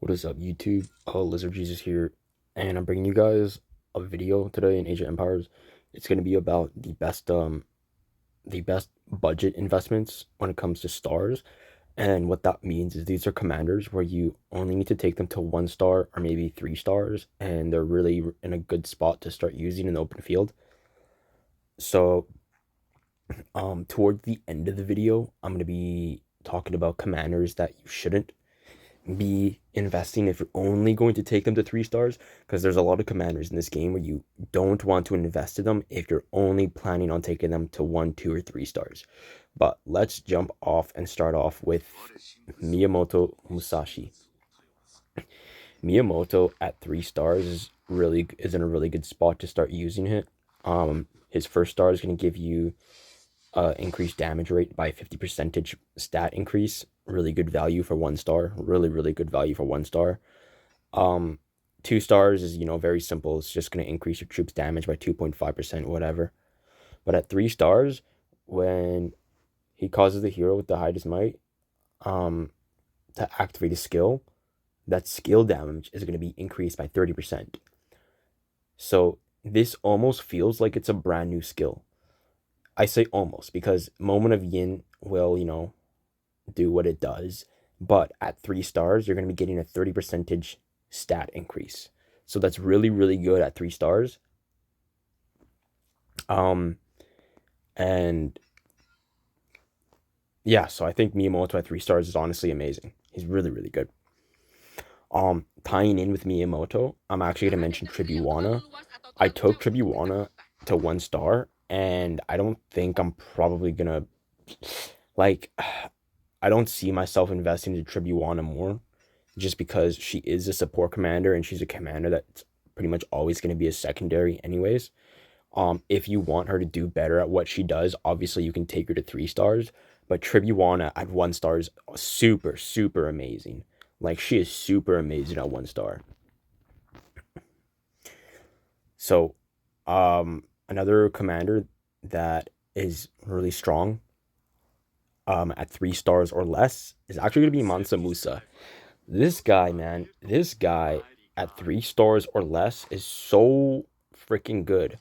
What is up, YouTube? Lizard Jesus here, and I'm bringing you guys a video today in Age of Empires. It's going to be about the best budget investments when it comes to stars, and what that means is these are commanders where you only need to take them to 1 star or maybe 3 stars, and they're really in a good spot to start using in the open field. So, toward the end of the video, I'm going to be talking about commanders that you shouldn't be investing if you're only going to take them to 3 stars, because there's a lot of commanders in this game where you don't want to invest in them if you're only planning on taking them to 1, 2, or 3 stars. But let's jump off and start off with Miyamoto Musashi. Miyamoto at 3 stars is in a really good spot to start using it. His first star is going to give you increased damage rate by 50% stat increase. Really good value for 1 star. Really good value for 1 star. 2 stars is, very simple. It's just going to increase your troops damage by 2.5%, whatever. But at 3 stars, when he causes the hero with the highest might to activate a skill, that skill damage is going to be increased by 30%. So this almost feels like it's a brand new skill. I say almost because Moment of Yin will, do what it does. But at 3 stars, you're going to be getting a 30% stat increase. So that's really good at 3 stars. And yeah, so I think Miyamoto at 3 stars is honestly amazing. He's really good. Tying in with Miyamoto, I'm actually going to mention Tribuana. I took Tribuana to 1 star, and I don't think I'm probably gonna, like, I don't see myself investing in Tribuana more, just because she is a support commander and she's a commander that's pretty much always going to be a secondary anyways. If you want her to do better at what she does, obviously you can take her to 3 stars, but Tribuana at 1 star is super amazing. Like, she is super amazing at 1 star. So, another commander that is really strong at 3 stars or less is actually going to be Monam Musa. This guy, man, this guy at 3 stars or less is so freaking good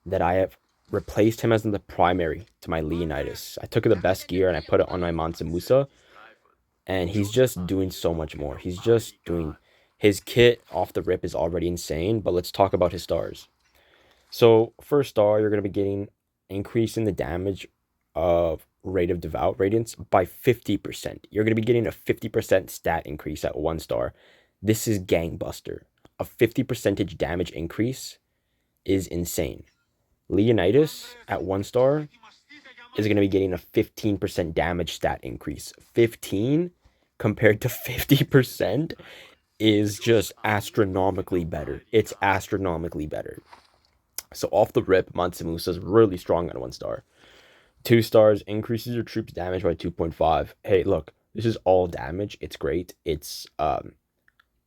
that I have replaced him as in the primary to my Leonidas. I took the best gear and I put it on my Monam Musa, and he's just doing so much more. He's just doing, his kit off the rip is already insane, but let's talk about his stars. So, first star, you're going to be getting increase in the damage of rate of devout radiance by 50%. You're going to be getting a 50% stat increase at 1 star. This is gangbuster. A 50% damage increase is insane. Leonidas at 1 star is going to be getting a 15% damage stat increase. 15 compared to 50% is just astronomically better. It's astronomically better. So off the rip, Monam Musa is really strong at 1 star. 2 stars increases your troops damage by 2.5. Hey, look, this is all damage. It's great. It's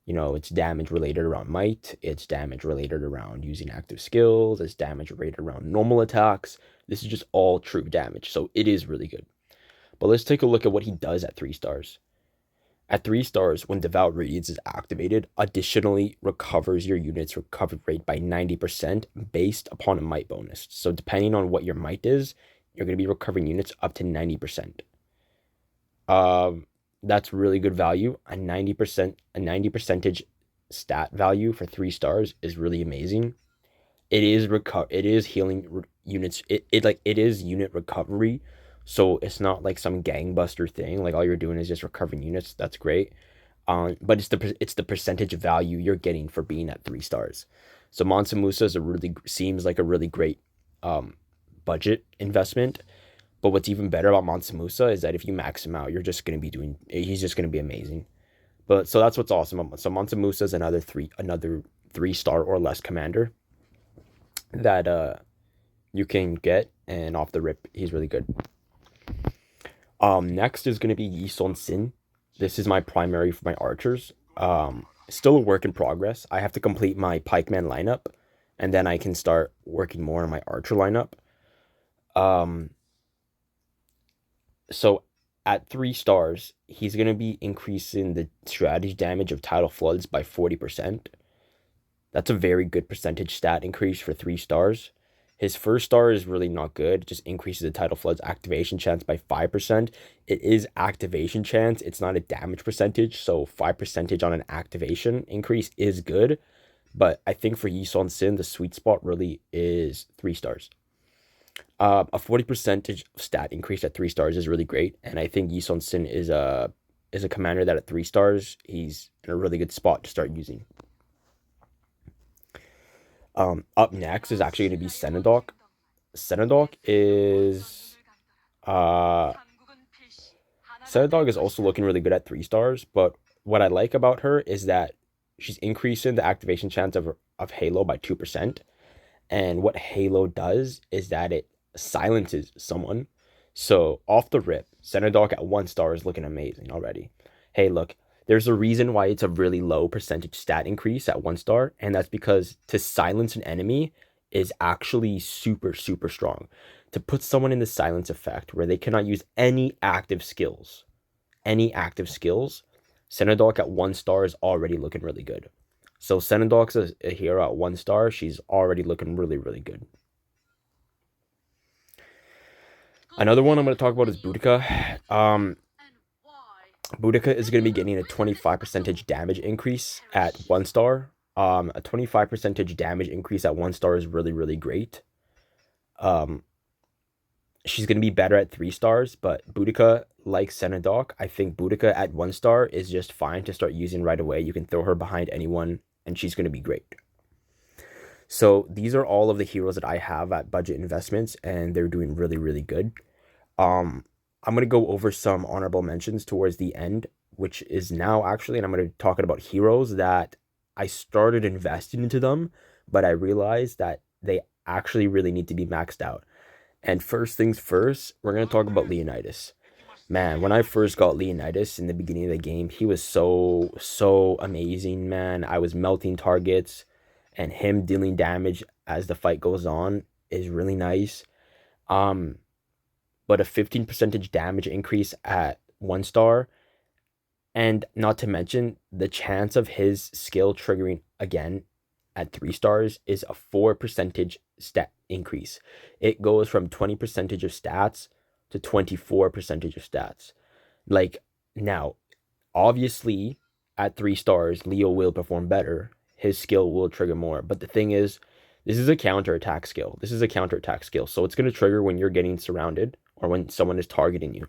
it's damage related around might. It's damage related around using active skills. It's damage related around normal attacks. This is just all troop damage, so it is really good. But let's take a look at what he does at 3 stars. At 3 stars, when Devout Radiance is activated, additionally recovers your unit's recovery rate by 90% based upon a might bonus. So depending on what your might is, you're going to be recovering units up to 90%. That's really good value. A 90 percentage stat value for 3 stars is really amazing. It is healing units. It is unit recovery. So it's not like some gangbuster thing. Like, all you're doing is just recovering units. That's great. But it's the percentage value you're getting for being at 3 stars. So Monam Musa seems like a really great budget investment. But what's even better about Monam Musa is that if you max him out, he's just gonna be amazing. But so that's what's awesome. So Monam Musa is another 3 star or less commander that you can get, and off the rip, he's really good. Next is going to be Yon Sin. This is my primary for my archers. Still a work in progress. I have to complete my pikeman lineup, and then I can start working more on my archer lineup. So At 3 stars, he's going to be increasing the strategy damage of tidal floods by 40%. That's a very good percentage stat increase for 3 stars. His first star is really not good. It just increases the tidal flood's activation chance by 5%. It is activation chance. It's not a damage percentage. So 5% on an activation increase is good. But I think for Yon Sin, the sweet spot really is 3 stars. A 40% stat increase at 3 stars is really great. And I think Yon Sin is a commander that at 3 stars, he's in a really good spot to start using. Up next is actually going to be Senadok. Senadok is uh Senadog is also looking really good at 3 stars, but what I like about her is that she's increasing the activation chance of Halo by 2%. And what Halo does is that it silences someone. So off the rip, Senadog at 1 star is looking amazing already. Hey, look, there's a reason why it's a really low percentage stat increase at 1 star, and that's because to silence an enemy is actually super, super strong. To put someone in the silence effect where they cannot use any active skills, Senadok at 1 star is already looking really good. So Senadok's a hero at 1 star. She's already looking really, really good. Another one I'm going to talk about is Boudica. Boudica is going to be getting a 25% damage increase at 1 star. A 25% damage increase at 1 star is really, really great. She's going to be better at 3 stars, but Boudica, like Senadok, I think Boudica at 1 star is just fine to start using right away. You can throw her behind anyone, and she's going to be great. So these are all of the heroes that I have at budget investments, and they're doing really, really good. I'm going to go over some honorable mentions towards the end, which is now actually, and I'm going to talk about heroes that I started investing into them, but I realized that they actually really need to be maxed out. And first things first, we're going to talk about Leonidas. Man, when I first got Leonidas in the beginning of the game, he was so amazing, man. I was melting targets, and him dealing damage as the fight goes on is really nice. Um, but a 15% damage increase at 1 star, and not to mention the chance of his skill triggering again at 3 stars is a 4% stat increase. It goes from 20% of stats to 24% of stats. Like, now, obviously, at 3 stars, Leo will perform better. His skill will trigger more. But the thing is, this is a counterattack skill. So it's going to trigger when you're getting surrounded or when someone is targeting you.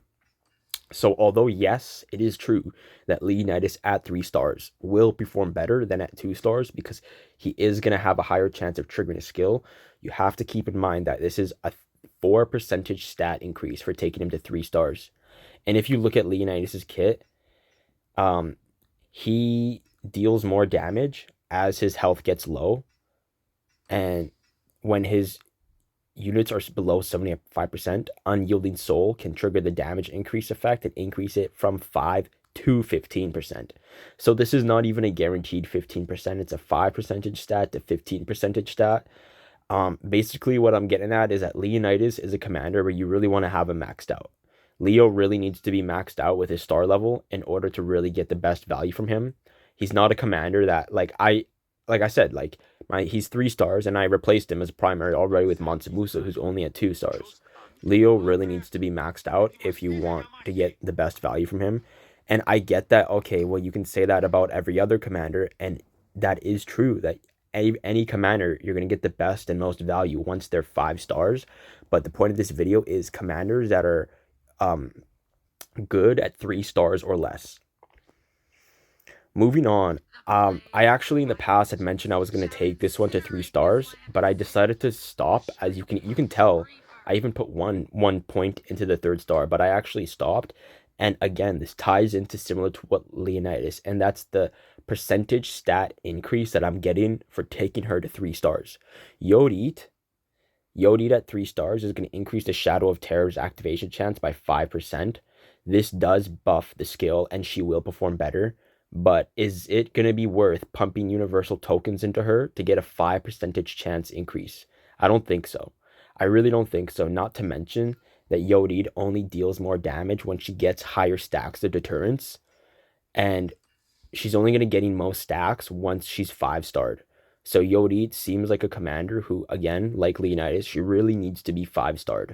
So although, yes, it is true that Leonidas at 3 stars will perform better than at 2 stars because he is going to have a higher chance of triggering a skill, you have to keep in mind that this is a 4% stat increase for taking him to 3 stars. And if you look at Leonidas's kit, he deals more damage as his health gets low. And when his units are below 75%, Unyielding Soul can trigger the damage increase effect and increase it from 5 to 15%. So this is not even a guaranteed 15%. It's a 5% stat to 15% stat. Basically what I'm getting at is that Leonidas is a commander where you really want to have him maxed out. Leo really needs to be maxed out with his star level in order to really get the best value from him. He's not a commander that like I said, like he's 3 stars and I replaced him as primary already with Monam Musa, who's only at 2 stars. Leo really needs to be maxed out if you want to get the best value from him. And I get that, okay, well, you can say that about every other commander, and that is true, that any commander, you're going to get the best and most value once they're 5 stars. But the point of this video is commanders that are good at 3 stars or less. Moving on, I actually in the past had mentioned I was going to take this one to 3 stars, but I decided to stop. As you can tell, I even put one point into the 3rd star, but I actually stopped. And again, this ties into similar to what Leonidas, and that's the percentage stat increase that I'm getting for taking her to 3 stars. Yodit at 3 stars is going to increase the Shadow of Terror's activation chance by 5%. This does buff the skill, and she will perform better. But is it going to be worth pumping universal tokens into her to get a 5% chance increase? I don't think so. I really don't think so. Not to mention that Yodid only deals more damage when she gets higher stacks of deterrence, and she's only going to getting most stacks once she's 5-starred. So Yodid seems like a commander who, again, like Leonidas, she really needs to be 5-starred.